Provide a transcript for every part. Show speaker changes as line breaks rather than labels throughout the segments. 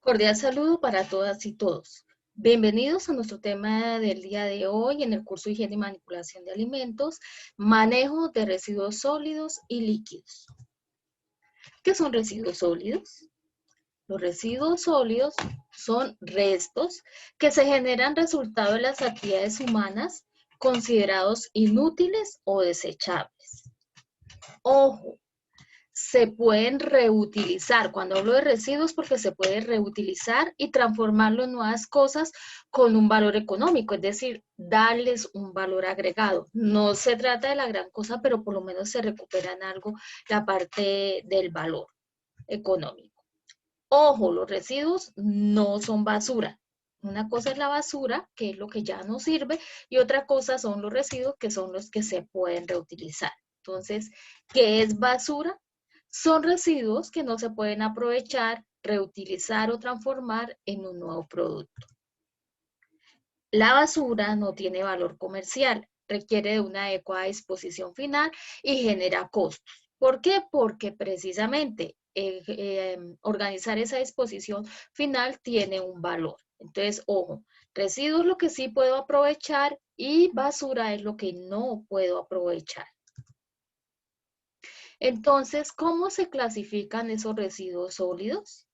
Cordial saludo para todas y todos. Bienvenidos a nuestro tema del día de hoy en el curso Higiene y Manipulación de Alimentos, manejo de residuos sólidos y líquidos. ¿Qué son residuos sólidos? Los residuos sólidos son restos que se generan resultado de las actividades humanas considerados inútiles o desechables. Ojo, se pueden reutilizar. Cuando hablo de residuos, porque se puede reutilizar y transformarlo en nuevas cosas con un valor económico, es decir, darles un valor agregado. No se trata de la gran cosa, pero por lo menos se recuperan algo la parte del valor económico. Ojo, los residuos no son basura. Una cosa es la basura, que es lo que ya no sirve, y otra cosa son los residuos, que son los que se pueden reutilizar. Entonces, ¿qué es basura? Son residuos que no se pueden aprovechar, reutilizar o transformar en un nuevo producto. La basura no tiene valor comercial, requiere de una adecuada disposición final y genera costos. ¿Por qué? Porque precisamente organizar esa disposición final tiene un valor. Entonces, ojo, residuos es lo que sí puedo aprovechar y basura es lo que no puedo aprovechar. Entonces, ¿cómo se clasifican esos residuos sólidos?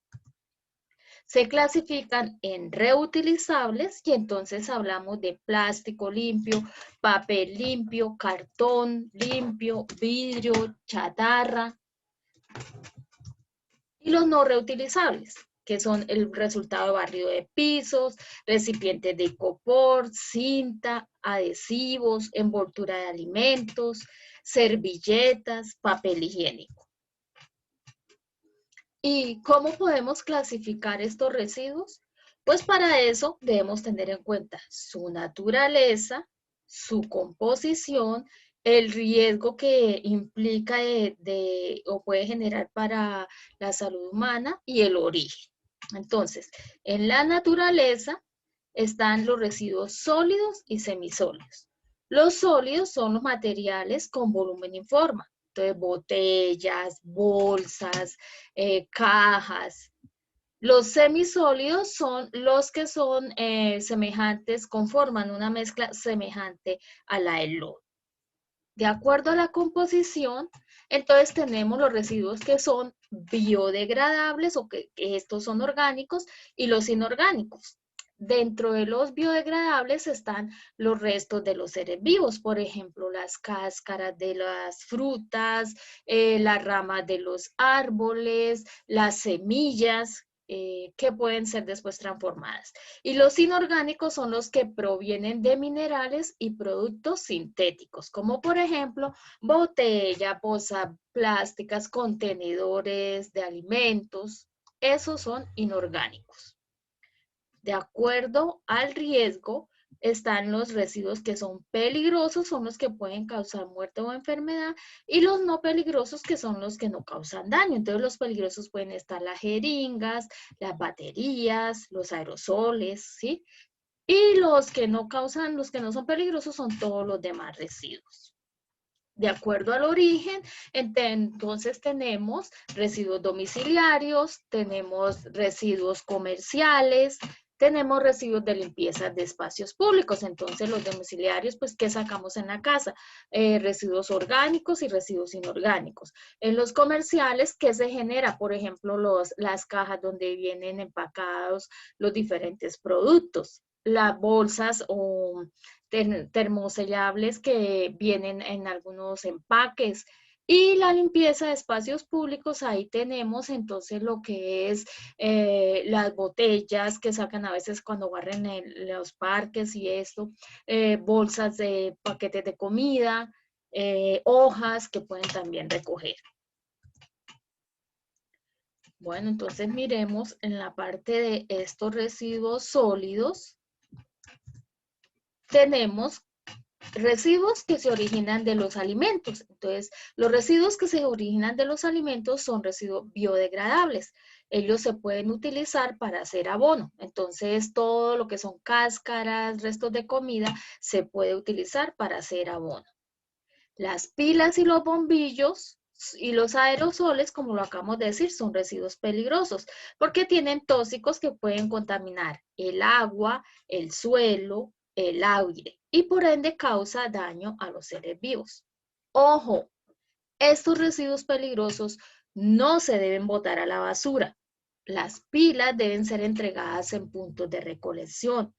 Se clasifican en reutilizables y entonces hablamos de plástico limpio, papel limpio, cartón limpio, vidrio, chatarra. Y los no reutilizables, que son el resultado de barrido de pisos, recipientes de icopor, cinta, adhesivos, envoltura de alimentos, servilletas, papel higiénico. ¿Y cómo podemos clasificar estos residuos? Pues para eso debemos tener en cuenta su naturaleza, su composición, el riesgo que implica o puede generar para la salud humana y el origen. Entonces, en la naturaleza están los residuos sólidos y semisólidos. Los sólidos son los materiales con volumen y forma. Entonces, botellas, bolsas, cajas. Los semisólidos son los que son semejantes, conforman una mezcla semejante a la del lodo. De acuerdo a la composición, entonces tenemos los residuos que son biodegradables o que estos son orgánicos y los inorgánicos. Dentro de los biodegradables están los restos de los seres vivos, por ejemplo, las cáscaras de las frutas, las ramas de los árboles, las semillas, que pueden ser después transformadas. Y los inorgánicos son los que provienen de minerales y productos sintéticos, como por ejemplo botella, bolsas plásticas, contenedores de alimentos. Esos son inorgánicos. De acuerdo al riesgo, están los residuos que son peligrosos, son los que pueden causar muerte o enfermedad, y los no peligrosos, que son los que no causan daño. Entonces, los peligrosos pueden estar las jeringas, las baterías, los aerosoles, ¿sí? Y los que no causan, los que no son peligrosos son todos los demás residuos. De acuerdo al origen, entonces tenemos residuos domiciliarios, tenemos residuos comerciales, tenemos residuos de limpieza de espacios públicos. Entonces, los domiciliarios, pues, ¿qué sacamos en la casa? Residuos orgánicos y residuos inorgánicos. En los comerciales, ¿qué se genera? Por ejemplo, las cajas donde vienen empacados los diferentes productos, las bolsas o termosellables que vienen en algunos empaques. Y la limpieza de espacios públicos, ahí tenemos entonces lo que es las botellas que sacan a veces cuando barren en los parques y esto, bolsas de paquetes de comida, hojas que pueden también recoger. Bueno, entonces miremos en la parte de estos residuos sólidos. Tenemos residuos que se originan de los alimentos. Entonces, los residuos que se originan de los alimentos son residuos biodegradables. Ellos se pueden utilizar para hacer abono. Entonces, todo lo que son cáscaras, restos de comida, se puede utilizar para hacer abono. Las pilas y los bombillos Y los aerosoles, como lo acabamos de decir, son residuos peligrosos porque tienen tóxicos que pueden contaminar el agua, el suelo, el aire y por ende causa daño a los seres vivos. Ojo, estos residuos peligrosos no se deben botar a la basura. Las pilas deben ser entregadas en puntos de recolección.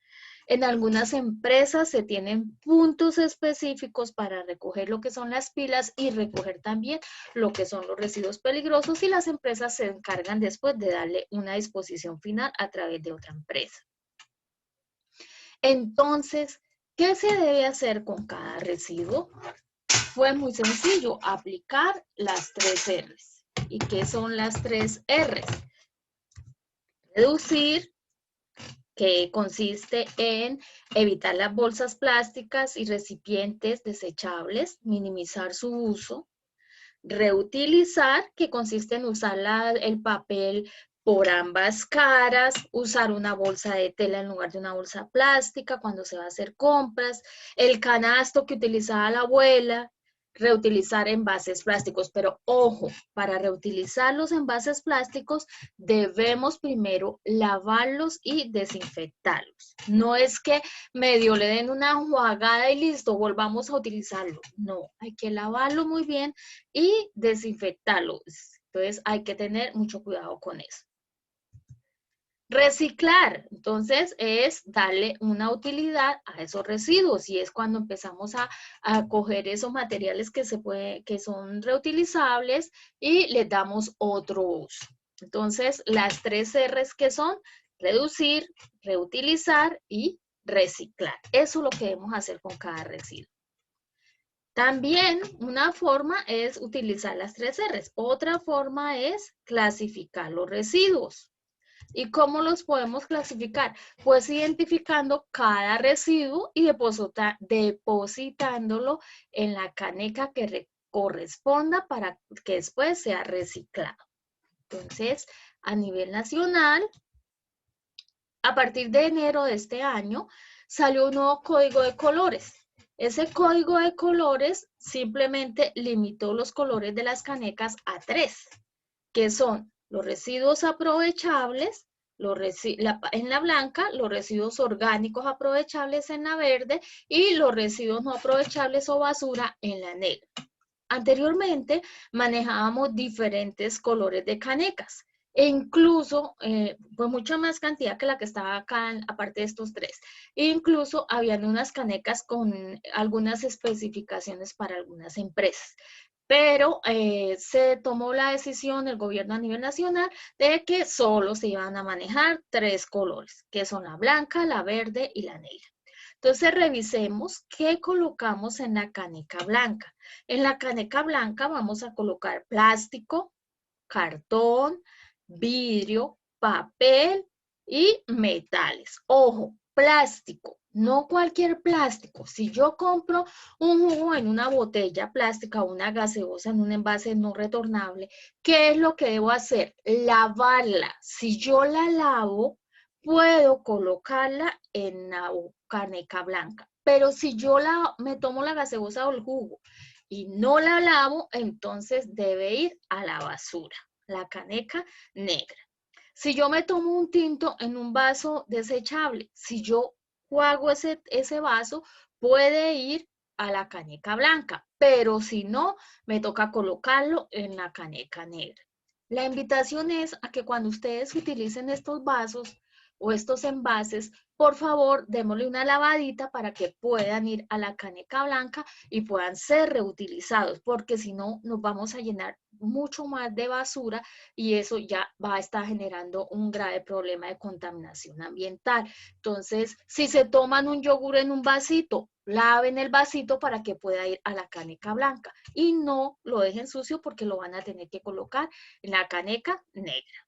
En algunas empresas se tienen puntos específicos para recoger lo que son las pilas y recoger también lo que son los residuos peligrosos y las empresas se encargan después de darle una disposición final a través de otra empresa. Entonces, ¿qué se debe hacer con cada residuo? Fue muy sencillo, aplicar las 3 R's. ¿Y qué son las 3 R's? Reducir, que consiste en evitar las bolsas plásticas y recipientes desechables, minimizar su uso. Reutilizar, que consiste en usar el papel por ambas caras, usar una bolsa de tela en lugar de una bolsa plástica cuando se va a hacer compras, el canasto que utilizaba la abuela, reutilizar envases plásticos, pero ojo, para reutilizar los envases plásticos debemos primero lavarlos y desinfectarlos. No es que medio le den una enjuagada y listo, volvamos a utilizarlo. No, hay que lavarlo muy bien y desinfectarlo. Entonces hay que tener mucho cuidado con eso. Reciclar, entonces, es darle una utilidad a esos residuos y es cuando empezamos a coger esos materiales que son reutilizables y les damos otro uso. Entonces, las 3 R's que son reducir, reutilizar y reciclar. Eso es lo que debemos hacer con cada residuo. También una forma es utilizar las 3 R's. Otra forma es clasificar los residuos. ¿Y cómo los podemos clasificar? Pues identificando cada residuo y depositándolo en la caneca que corresponda para que después sea reciclado. Entonces, a nivel nacional, a partir de enero de este año, salió un nuevo código de colores. Ese código de colores simplemente limitó los colores de las canecas a 3, que son los residuos aprovechables, en la blanca, los residuos orgánicos aprovechables en la verde y los residuos no aprovechables o basura en la negra. Anteriormente manejábamos diferentes colores de canecas e incluso, pues mucha más cantidad que la que estaba acá, aparte de estos 3. E incluso habían unas canecas con algunas especificaciones para algunas empresas. Pero se tomó la decisión del gobierno a nivel nacional de que solo se iban a manejar 3 colores, que son la blanca, la verde y la negra. Entonces revisemos qué colocamos en la caneca blanca. En la caneca blanca vamos a colocar plástico, cartón, vidrio, papel y metales. Ojo, plástico, no cualquier plástico. Si yo compro un jugo en una botella plástica o una gaseosa en un envase no retornable, ¿qué es lo que debo hacer? Lavarla. Si yo la lavo, puedo colocarla en la caneca blanca. Pero si yo me tomo la gaseosa o el jugo y no la lavo, entonces debe ir a la basura, la caneca negra. Si yo me tomo un tinto en un vaso desechable, si yo juego ese vaso, puede ir a la caneca blanca, pero si no, me toca colocarlo en la caneca negra. La invitación es a que cuando ustedes utilicen estos vasos o estos envases, por favor, démosle una lavadita para que puedan ir a la caneca blanca y puedan ser reutilizados, porque si no, nos vamos a llenar mucho más de basura y eso ya va a estar generando un grave problema de contaminación ambiental. Entonces, si se toman un yogur en un vasito, laven el vasito para que pueda ir a la caneca blanca y no lo dejen sucio porque lo van a tener que colocar en la caneca negra.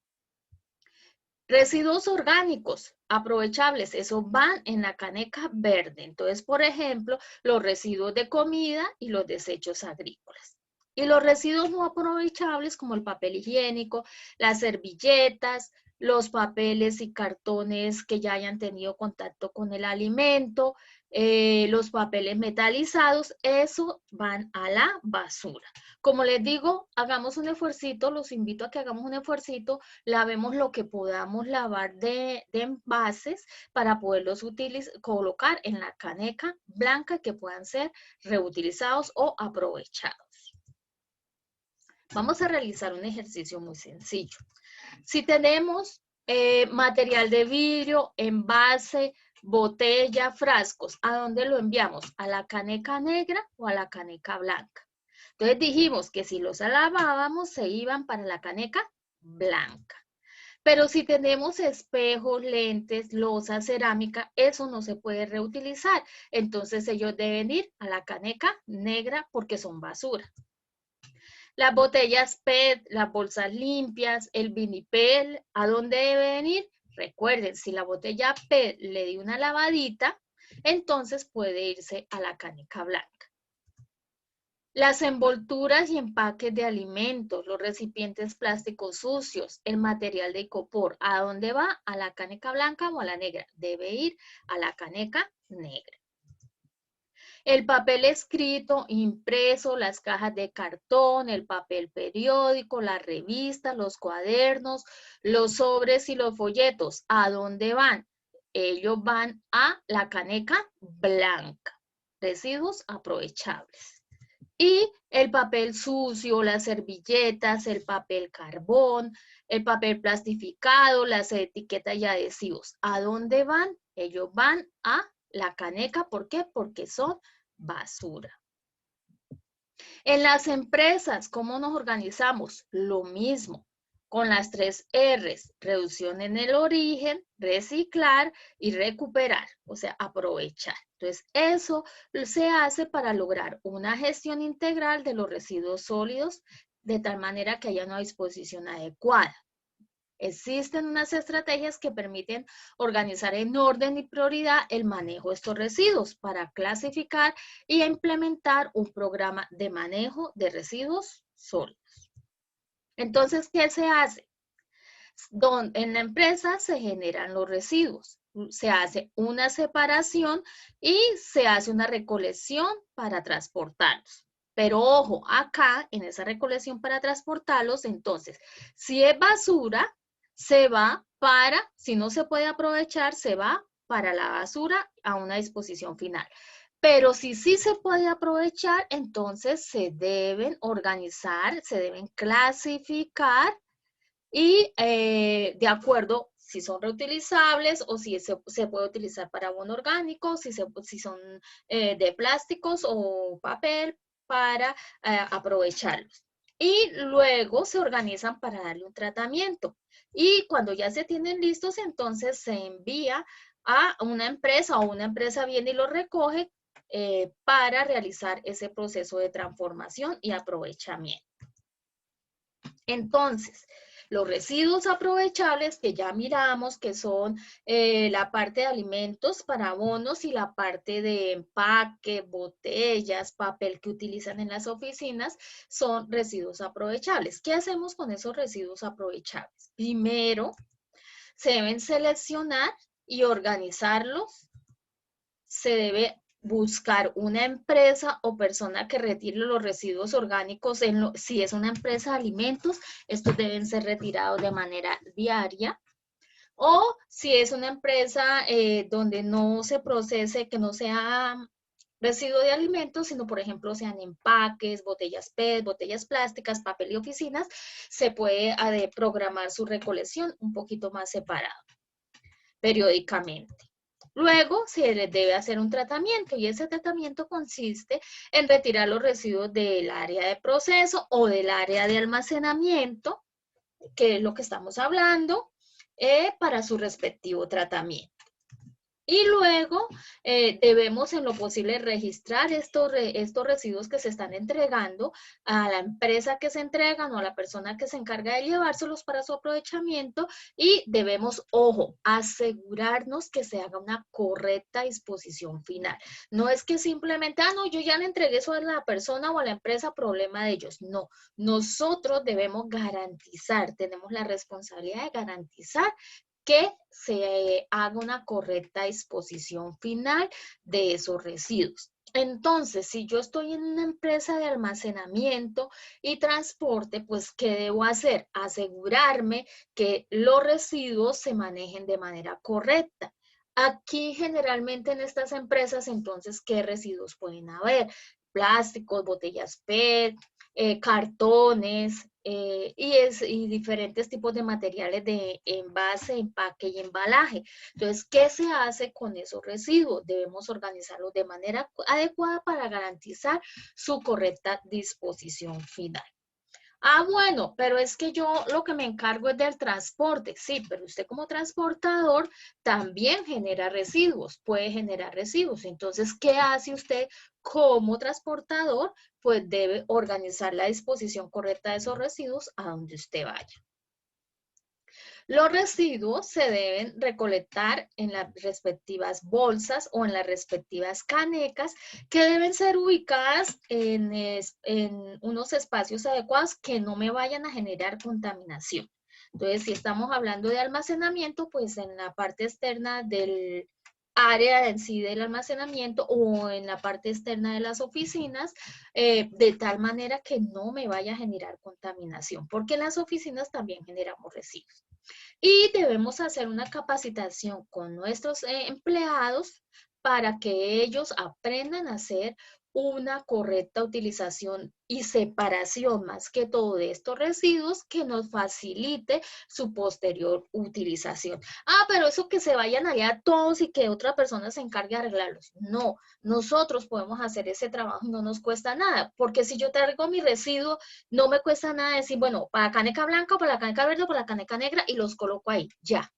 Residuos orgánicos aprovechables, esos van en la caneca verde. Entonces, por ejemplo, los residuos de comida y los desechos agrícolas. Y los residuos no aprovechables como el papel higiénico, las servilletas, los papeles y cartones que ya hayan tenido contacto con el alimento, los papeles metalizados, eso van a la basura. Como les digo, hagamos un esfuercito, los invito a que hagamos un esfuercito, lavemos lo que podamos lavar de envases para poderlos colocar en la caneca blanca que puedan ser reutilizados o aprovechados. Vamos a realizar un ejercicio muy sencillo. Si tenemos material de vidrio, envase, botella, frascos, ¿a dónde lo enviamos? ¿A la caneca negra o a la caneca blanca? Entonces dijimos que si los lavábamos se iban para la caneca blanca. Pero si tenemos espejos, lentes, loza, cerámica, eso no se puede reutilizar. Entonces ellos deben ir a la caneca negra porque son basura. Las botellas PET, las bolsas limpias, el vinipel, ¿a dónde deben ir? Recuerden, si la botella PET le di una lavadita, entonces puede irse a la caneca blanca. Las envolturas y empaques de alimentos, los recipientes plásticos sucios, el material de icopor, ¿a dónde va? ¿A la caneca blanca o a la negra? Debe ir a la caneca negra. El papel escrito, impreso, las cajas de cartón, el papel periódico, las revistas, los cuadernos, los sobres y los folletos, ¿a dónde van? Ellos van a la caneca blanca. Residuos aprovechables. Y el papel sucio, las servilletas, el papel carbón, el papel plastificado, las etiquetas y adhesivos. ¿A dónde van? Ellos van a la caneca. ¿Por qué? Porque son basura. En las empresas, ¿cómo nos organizamos? Lo mismo, con las 3 R's, reducción en el origen, reciclar y recuperar, o sea, aprovechar. Entonces, eso se hace para lograr una gestión integral de los residuos sólidos de tal manera que haya una disposición adecuada. Existen unas estrategias que permiten organizar en orden y prioridad el manejo de estos residuos para clasificar y implementar un programa de manejo de residuos sólidos. Entonces, ¿qué se hace? En la empresa se generan los residuos, se hace una separación y se hace una recolección para transportarlos. Pero ojo, acá en esa recolección para transportarlos, entonces, si es basura, se va para, si no se puede aprovechar, se va para la basura a una disposición final. Pero si sí se puede aprovechar, entonces se deben organizar, se deben clasificar y de acuerdo si son reutilizables o si se puede utilizar para abono orgánico, si son de plásticos o papel para aprovecharlos. Y luego se organizan para darle un tratamiento. Y cuando ya se tienen listos, entonces se envía a una empresa o una empresa viene y lo recoge para realizar ese proceso de transformación y aprovechamiento. Entonces, los residuos aprovechables que ya miramos, que son la parte de alimentos para abonos y la parte de empaque, botellas, papel que utilizan en las oficinas, son residuos aprovechables. ¿Qué hacemos con esos residuos aprovechables? Primero, se deben seleccionar y organizarlos. Se debe buscar una empresa o persona que retire los residuos orgánicos. Si es una empresa de alimentos, estos deben ser retirados de manera diaria. O si es una empresa donde no se procese, que no sea residuo de alimentos, sino por ejemplo sean empaques, botellas PET, botellas plásticas, papel y oficinas, se puede programar su recolección un poquito más separado, periódicamente. Luego se les debe hacer un tratamiento y ese tratamiento consiste en retirar los residuos del área de proceso o del área de almacenamiento, que es lo que estamos hablando, para su respectivo tratamiento. Y luego debemos en lo posible registrar estos residuos que se están entregando a la empresa que se entregan o a la persona que se encarga de llevárselos para su aprovechamiento y debemos, ojo, asegurarnos que se haga una correcta disposición final. No es que simplemente, no, yo ya le entregué eso a la persona o a la empresa, problema de ellos. No, nosotros debemos garantizar, tenemos la responsabilidad de garantizar que se haga una correcta disposición final de esos residuos. Entonces, si yo estoy en una empresa de almacenamiento y transporte, pues, ¿qué debo hacer? Asegurarme que los residuos se manejen de manera correcta. Aquí, generalmente en estas empresas, entonces, ¿qué residuos pueden haber? Plásticos, botellas PET, cartones y diferentes tipos de materiales de envase, empaque y embalaje. Entonces, ¿qué se hace con esos residuos? Debemos organizarlos de manera adecuada para garantizar su correcta disposición final. Bueno, pero es que yo lo que me encargo es del transporte. Sí, pero usted como transportador también genera residuos, puede generar residuos. Entonces, ¿qué hace usted como transportador? Pues debe organizar la disposición correcta de esos residuos a donde usted vaya. Los residuos se deben recolectar en las respectivas bolsas o en las respectivas canecas que deben ser ubicadas en unos espacios adecuados que no me vayan a generar contaminación. Entonces, si estamos hablando de almacenamiento, pues en la parte externa del área en sí del almacenamiento o en la parte externa de las oficinas, de tal manera que no me vaya a generar contaminación, porque en las oficinas también generamos residuos. Y debemos hacer una capacitación con nuestros empleados para que ellos aprendan a hacer una correcta utilización y separación más que todo de estos residuos que nos facilite su posterior utilización. Pero eso que se vayan allá todos y que otra persona se encargue de arreglarlos. No, nosotros podemos hacer ese trabajo y no nos cuesta nada, porque si yo traigo mi residuo, no me cuesta nada decir, bueno, para la caneca blanca, para la caneca verde, para la caneca negra y los coloco ahí, ya.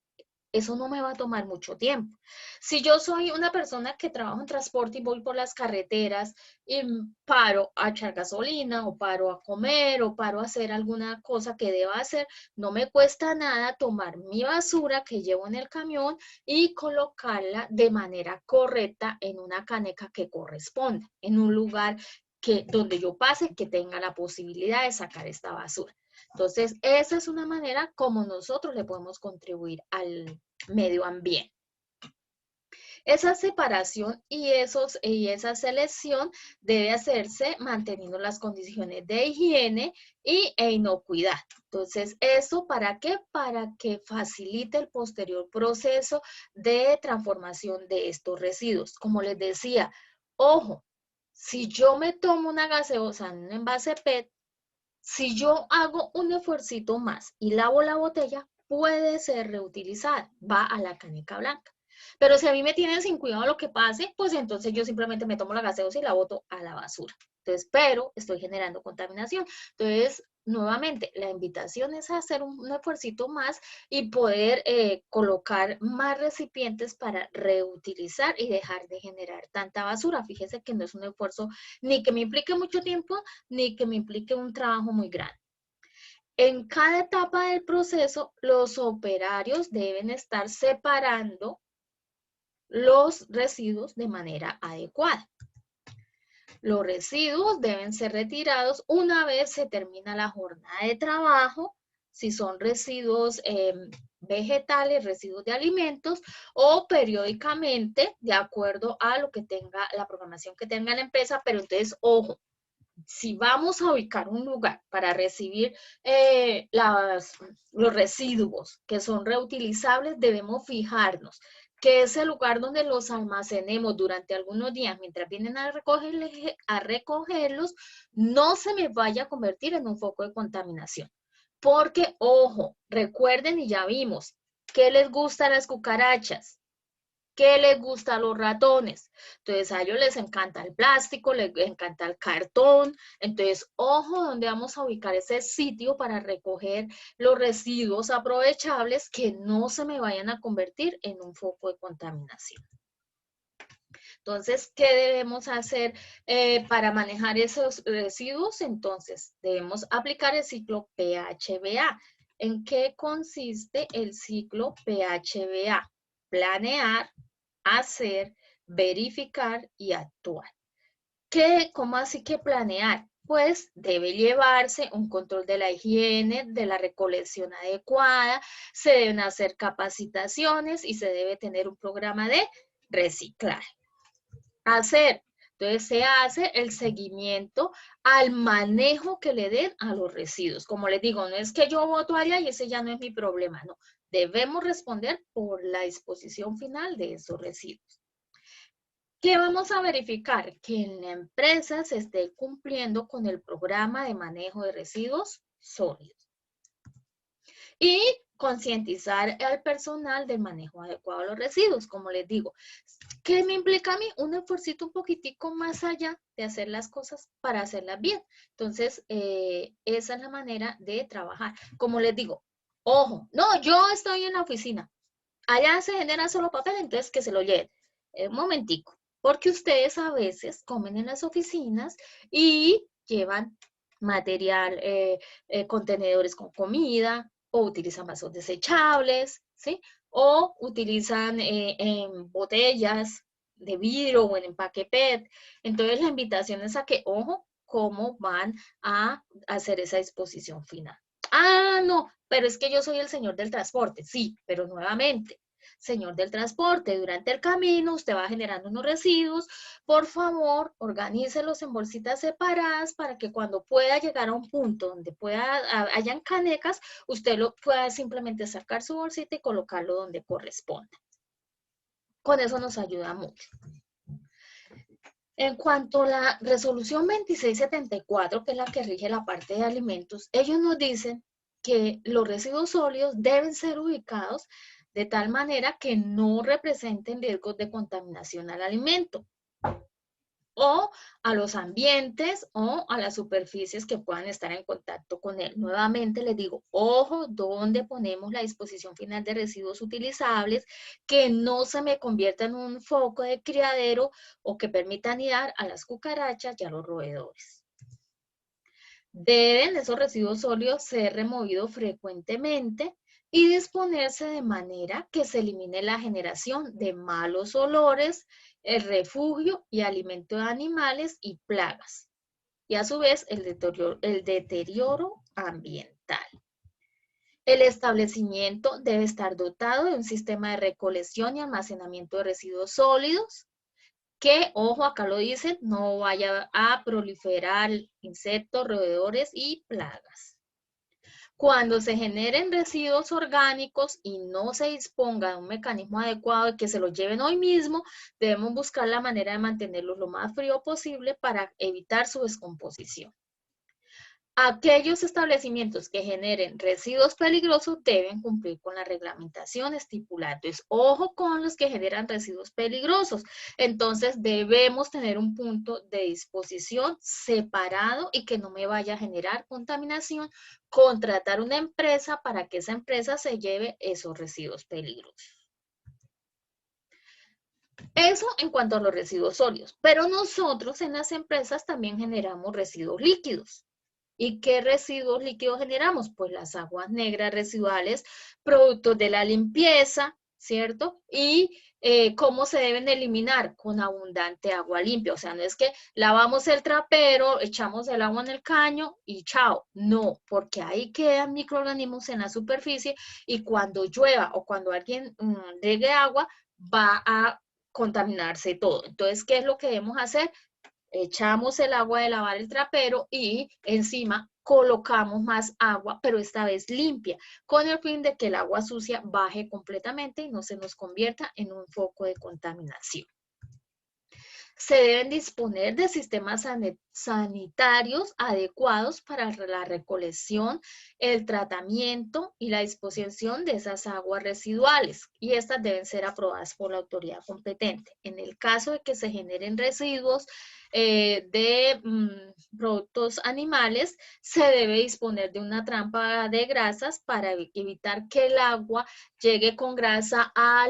Eso no me va a tomar mucho tiempo. Si yo soy una persona que trabaja en transporte y voy por las carreteras y paro a echar gasolina o paro a comer o paro a hacer alguna cosa que deba hacer, no me cuesta nada tomar mi basura que llevo en el camión y colocarla de manera correcta en una caneca que corresponda, en un lugar donde yo pase que tenga la posibilidad de sacar esta basura. Entonces, esa es una manera como nosotros le podemos contribuir al medio ambiente. Esa separación y esa selección debe hacerse manteniendo las condiciones de higiene e inocuidad. Entonces, ¿eso para qué? Para que facilite el posterior proceso de transformación de estos residuos. Como les decía, ojo, si yo me tomo una gaseosa en un envase PET, si yo hago un esfuercito más y lavo la botella, puede ser reutilizada, va a la caneca blanca. Pero si a mí me tienen sin cuidado lo que pase, pues entonces yo simplemente me tomo la gaseosa y la boto a la basura. Entonces, pero estoy generando contaminación. Entonces, nuevamente, la invitación es a hacer un esfuercito más y poder colocar más recipientes para reutilizar y dejar de generar tanta basura. Fíjese que no es un esfuerzo ni que me implique mucho tiempo, ni que me implique un trabajo muy grande. En cada etapa del proceso, los operarios deben estar separando los residuos de manera adecuada. Los residuos deben ser retirados una vez se termina la jornada de trabajo, si son residuos vegetales, residuos de alimentos, o periódicamente, de acuerdo a lo que tenga, la programación que tenga la empresa, pero entonces, ojo, si vamos a ubicar un lugar para recibir los residuos que son reutilizables, debemos fijarnos que ese lugar donde los almacenemos durante algunos días mientras vienen a recogerlos, no se me vaya a convertir en un foco de contaminación. Porque, ojo, recuerden y ya vimos, ¿qué les gusta a las cucarachas? ¿Qué les gusta a los ratones? Entonces a ellos les encanta el plástico, les encanta el cartón. Entonces, ojo donde vamos a ubicar ese sitio para recoger los residuos aprovechables que no se me vayan a convertir en un foco de contaminación. Entonces, ¿qué debemos hacer para manejar esos residuos? Entonces, debemos aplicar el ciclo PHBA. ¿En qué consiste el ciclo PHBA? Planear, hacer, verificar y actuar. ¿Cómo así que planear? Pues debe llevarse un control de la higiene, de la recolección adecuada, se deben hacer capacitaciones y se debe tener un programa de reciclaje. Hacer. Entonces se hace el seguimiento al manejo que le den a los residuos. Como les digo, no es que yo boto allá y ese ya no es mi problema, no. Debemos responder por la disposición final de esos residuos. ¿Qué vamos a verificar? Que en la empresa se esté cumpliendo con el programa de manejo de residuos sólidos. Y concientizar al personal del manejo adecuado de los residuos, como les digo. ¿Qué me implica a mí? Un esfuerzo un poquitico más allá de hacer las cosas para hacerlas bien. Entonces, esa es la manera de trabajar. Como les digo, ojo, no, yo estoy en la oficina. Allá se genera solo papel, entonces que se lo lleven. Un momentico, porque ustedes a veces comen en las oficinas y llevan material, contenedores con comida, o utilizan vasos desechables, ¿sí? O utilizan en botellas de vidrio o en empaque PET. Entonces la invitación es a que, ojo, cómo van a hacer esa disposición final. Ah, no, pero es que yo soy el señor del transporte. Sí, pero nuevamente, señor del transporte, durante el camino usted va generando unos residuos. Por favor, organícelos en bolsitas separadas para que cuando pueda llegar a un punto donde hayan canecas, usted lo pueda simplemente sacar su bolsita y colocarlo donde corresponda. Con eso nos ayuda mucho. En cuanto a la resolución 2674, que es la que rige la parte de alimentos, ellos nos dicen que los residuos sólidos deben ser ubicados de tal manera que no representen riesgos de contaminación al alimento o a los ambientes o a las superficies que puedan estar en contacto con él. Nuevamente les digo, ojo, donde ponemos la disposición final de residuos utilizables, que no se me convierta en un foco de criadero o que permita anidar a las cucarachas y a los roedores. Deben esos residuos sólidos ser removidos frecuentemente y disponerse de manera que se elimine la generación de malos olores, el refugio y alimento de animales y plagas. Y a su vez el deterioro ambiental. El establecimiento debe estar dotado de un sistema de recolección y almacenamiento de residuos sólidos que, ojo, acá lo dicen, no vaya a proliferar insectos, roedores y plagas. Cuando se generen residuos orgánicos y no se disponga de un mecanismo adecuado de que se los lleven hoy mismo, debemos buscar la manera de mantenerlos lo más frío posible para evitar su descomposición. Aquellos establecimientos que generen residuos peligrosos deben cumplir con la reglamentación estipulada. Entonces, ojo con los que generan residuos peligrosos. Entonces, debemos tener un punto de disposición separado y que no me vaya a generar contaminación. Contratar una empresa para que esa empresa se lleve esos residuos peligrosos. Eso en cuanto a los residuos sólidos. Pero nosotros en las empresas también generamos residuos líquidos. ¿Y qué residuos líquidos generamos? Pues las aguas negras residuales, productos de la limpieza, ¿cierto? Y ¿cómo se deben eliminar? Con abundante agua limpia. O sea, no es que lavamos el trapero, echamos el agua en el caño y chao. No, porque ahí quedan microorganismos en la superficie y cuando llueva o cuando alguien riegue agua, va a contaminarse todo. Entonces, ¿qué es lo que debemos hacer? Echamos el agua de lavar el trapero y encima colocamos más agua, pero esta vez limpia, con el fin de que el agua sucia baje completamente y no se nos convierta en un foco de contaminación. Se deben disponer de sistemas sanitarios adecuados para la recolección, el tratamiento y la disposición de esas aguas residuales, y estas deben ser aprobadas por la autoridad competente. En el caso de que se generen residuos de productos animales, se debe disponer de una trampa de grasas para evitar que el agua llegue con grasa a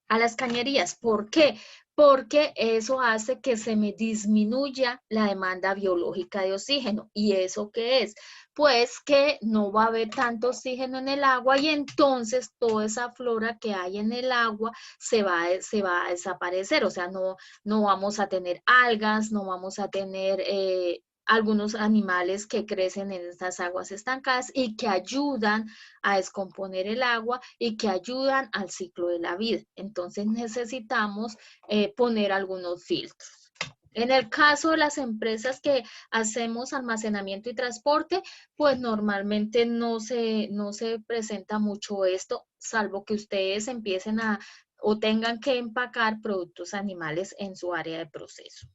las cañerías. ¿Por qué? Porque eso hace que se me disminuya la demanda biológica de oxígeno. ¿Y eso qué es? Pues que no va a haber tanto oxígeno en el agua y entonces toda esa flora que hay en el agua se va a desaparecer. O sea, no vamos a tener algas, no vamos a tener algunos animales que crecen en estas aguas estancadas y que ayudan a descomponer el agua y que ayudan al ciclo de la vida. Entonces necesitamos poner algunos filtros. En el caso de las empresas que hacemos almacenamiento y transporte, pues normalmente no se presenta mucho esto, salvo que ustedes empiecen o tengan que empacar productos animales en su área de proceso.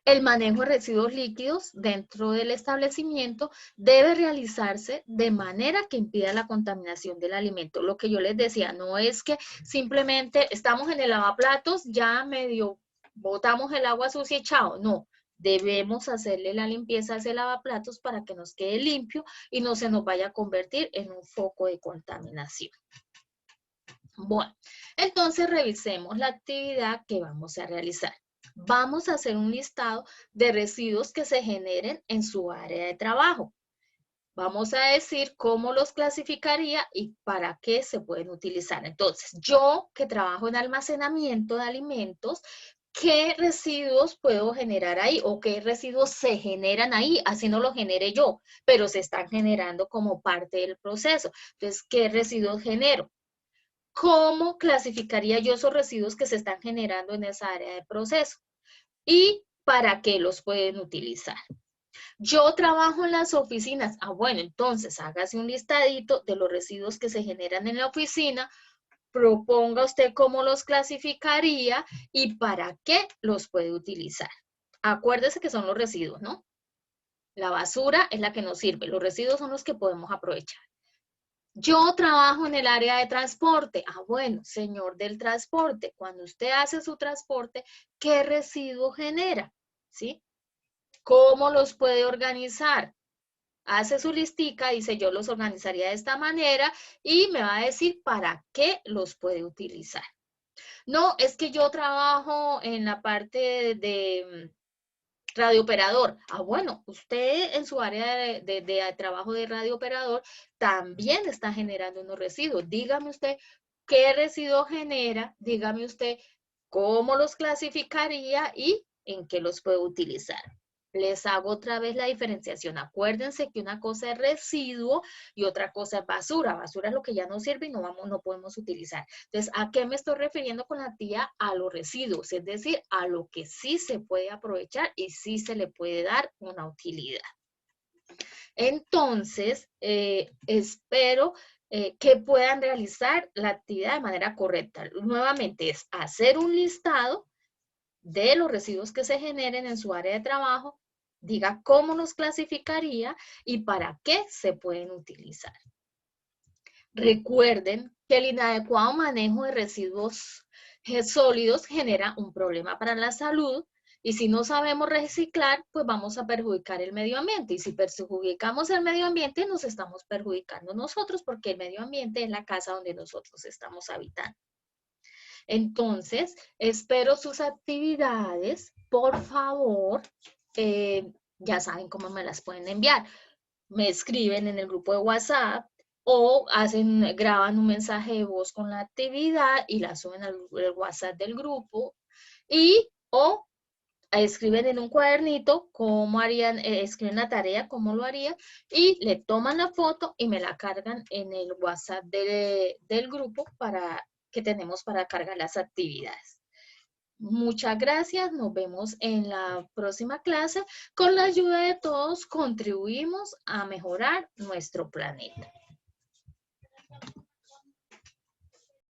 El manejo de residuos líquidos dentro del establecimiento debe realizarse de manera que impida la contaminación del alimento. Lo que yo les decía, no es que simplemente estamos en el lavaplatos, ya medio botamos el agua sucia y chao, no. Debemos hacerle la limpieza a ese lavaplatos para que nos quede limpio y no se nos vaya a convertir en un foco de contaminación. Bueno, entonces revisemos la actividad que vamos a realizar. Vamos a hacer un listado de residuos que se generen en su área de trabajo. Vamos a decir cómo los clasificaría y para qué se pueden utilizar. Entonces, yo que trabajo en almacenamiento de alimentos, ¿qué residuos puedo generar ahí? ¿O qué residuos se generan ahí? Así no los genere yo, pero se están generando como parte del proceso. Entonces, ¿qué residuos genero? ¿Cómo clasificaría yo esos residuos que se están generando en esa área de proceso? ¿Y para qué los pueden utilizar? Yo trabajo en las oficinas. Bueno, entonces hágase un listadito de los residuos que se generan en la oficina, proponga usted cómo los clasificaría y para qué los puede utilizar. Acuérdese que son los residuos, ¿no? La basura es la que nos sirve, los residuos son los que podemos aprovechar. Yo trabajo en el área de transporte. Bueno, señor del transporte, cuando usted hace su transporte, ¿qué residuo genera? ¿Sí? ¿Cómo los puede organizar? Hace su listica, dice yo los organizaría de esta manera y me va a decir para qué los puede utilizar. No, es que yo trabajo en la parte de radiooperador. Bueno, usted en su área de trabajo de radiooperador también está generando unos residuos. Dígame usted qué residuos genera, dígame usted cómo los clasificaría y en qué los puede utilizar. Les hago otra vez la diferenciación. Acuérdense que una cosa es residuo y otra cosa es basura. Basura es lo que ya no sirve y no podemos utilizar. Entonces, ¿a qué me estoy refiriendo con la tía? A los residuos, es decir, a lo que sí se puede aprovechar y sí se le puede dar una utilidad. Entonces, espero que puedan realizar la actividad de manera correcta. Nuevamente, es hacer un listado de los residuos que se generen en su área de trabajo, diga cómo los clasificaría y para qué se pueden utilizar. Recuerden que el inadecuado manejo de residuos sólidos genera un problema para la salud y si no sabemos reciclar, pues vamos a perjudicar el medio ambiente y si perjudicamos el medio ambiente, nos estamos perjudicando nosotros porque el medio ambiente es la casa donde nosotros estamos habitando. Entonces, espero sus actividades. Por favor, ya saben cómo me las pueden enviar. Me escriben en el grupo de WhatsApp o graban un mensaje de voz con la actividad y la suben al WhatsApp del grupo o escriben en un cuadernito cómo harían, escriben la tarea, cómo lo harían y le toman la foto y me la cargan en el WhatsApp del grupo que tenemos para cargar las actividades. Muchas gracias, nos vemos en la próxima clase. Con la ayuda de todos contribuimos a mejorar nuestro planeta.